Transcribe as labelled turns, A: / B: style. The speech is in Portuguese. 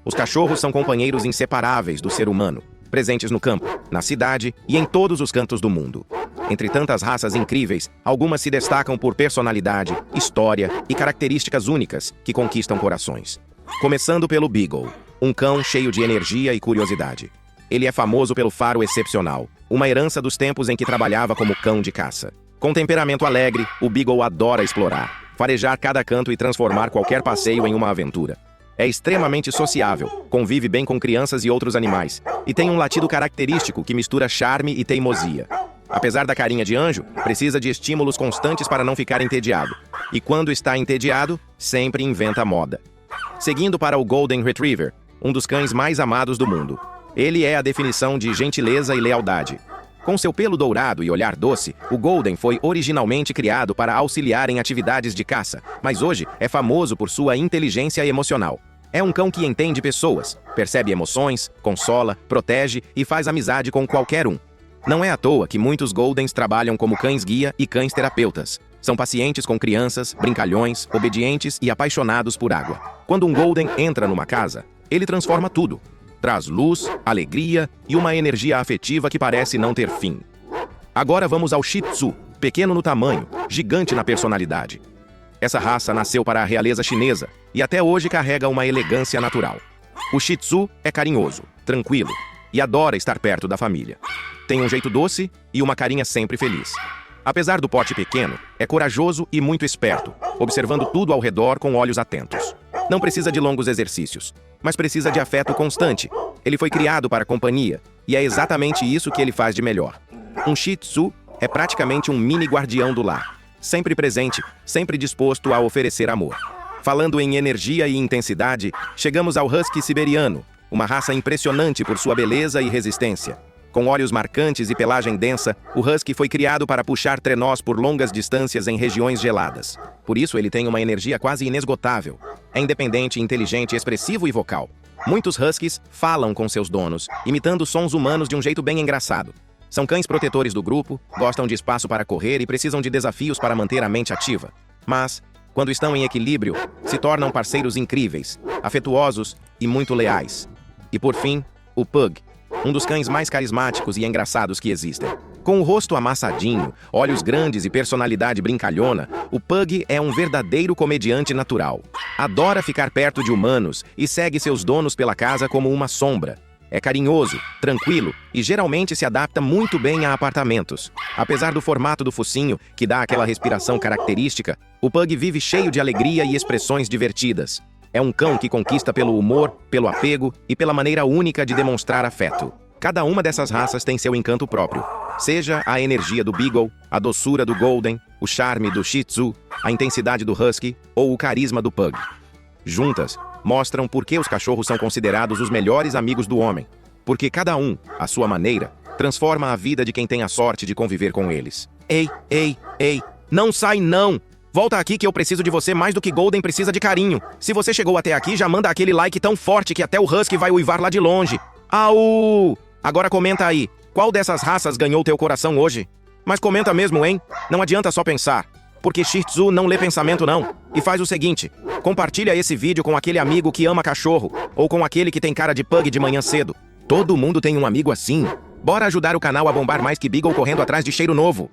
A: Os cachorros são companheiros inseparáveis do ser humano, presentes no campo, na cidade e em todos os cantos do mundo. Entre tantas raças incríveis, algumas se destacam por personalidade, história e características únicas que conquistam corações. Começando pelo Beagle, um cão cheio de energia e curiosidade. Ele é famoso pelo faro excepcional, uma herança dos tempos em que trabalhava como cão de caça. Com temperamento alegre, o Beagle adora explorar, farejar cada canto e transformar qualquer passeio em uma aventura. É extremamente sociável, convive bem com crianças e outros animais, e tem um latido característico que mistura charme e teimosia. Apesar da carinha de anjo, precisa de estímulos constantes para não ficar entediado. E quando está entediado, sempre inventa moda. Seguindo para o Golden Retriever, um dos cães mais amados do mundo. Ele é a definição de gentileza e lealdade. Com seu pelo dourado e olhar doce, o Golden foi originalmente criado para auxiliar em atividades de caça, mas hoje é famoso por sua inteligência emocional. É um cão que entende pessoas, percebe emoções, consola, protege e faz amizade com qualquer um. Não é à toa que muitos Goldens trabalham como cães-guia e cães-terapeutas. São pacientes com crianças, brincalhões, obedientes e apaixonados por água. Quando um Golden entra numa casa, ele transforma tudo. Traz luz, alegria e uma energia afetiva que parece não ter fim. Agora vamos ao Shih Tzu, pequeno no tamanho, gigante na personalidade. Essa raça nasceu para a realeza chinesa e até hoje carrega uma elegância natural. O Shih Tzu é carinhoso, tranquilo e adora estar perto da família. Tem um jeito doce e uma carinha sempre feliz. Apesar do porte pequeno, é corajoso e muito esperto, observando tudo ao redor com olhos atentos. Não precisa de longos exercícios, mas precisa de afeto constante. Ele foi criado para companhia, e é exatamente isso que ele faz de melhor. Um Shih Tzu é praticamente um mini guardião do lar. Sempre presente, sempre disposto a oferecer amor. Falando em energia e intensidade, chegamos ao Husky siberiano, uma raça impressionante por sua beleza e resistência. Com olhos marcantes e pelagem densa, o Husky foi criado para puxar trenós por longas distâncias em regiões geladas. Por isso ele tem uma energia quase inesgotável. É independente, inteligente, expressivo e vocal. Muitos Huskies falam com seus donos, imitando sons humanos de um jeito bem engraçado. São cães protetores do grupo, gostam de espaço para correr e precisam de desafios para manter a mente ativa. Mas, quando estão em equilíbrio, se tornam parceiros incríveis, afetuosos e muito leais. E por fim, o Pug, um dos cães mais carismáticos e engraçados que existem. Com o rosto amassadinho, olhos grandes e personalidade brincalhona, o Pug é um verdadeiro comediante natural. Adora ficar perto de humanos e segue seus donos pela casa como uma sombra. É carinhoso, tranquilo e geralmente se adapta muito bem a apartamentos. Apesar do formato do focinho, que dá aquela respiração característica, o Pug vive cheio de alegria e expressões divertidas. É um cão que conquista pelo humor, pelo apego e pela maneira única de demonstrar afeto. Cada uma dessas raças tem seu encanto próprio. Seja a energia do Beagle, a doçura do Golden, o charme do Shih Tzu, a intensidade do Husky ou o carisma do Pug. Juntas, mostram por que os cachorros são considerados os melhores amigos do homem. Porque cada um, à sua maneira, transforma a vida de quem tem a sorte de conviver com eles. Ei, não sai não! Volta aqui que eu preciso de você mais do que Golden precisa de carinho. Se você chegou até aqui, já manda aquele like tão forte que até o Husky vai uivar lá de longe. Au! Agora comenta aí, qual dessas raças ganhou teu coração hoje? Mas comenta mesmo, hein? Não adianta só pensar. Porque Shih Tzu não lê pensamento não. E faz o seguinte, compartilha esse vídeo com aquele amigo que ama cachorro, ou com aquele que tem cara de pug de manhã cedo. Todo mundo tem um amigo assim. Bora ajudar o canal a bombar mais que Beagle correndo atrás de cheiro novo.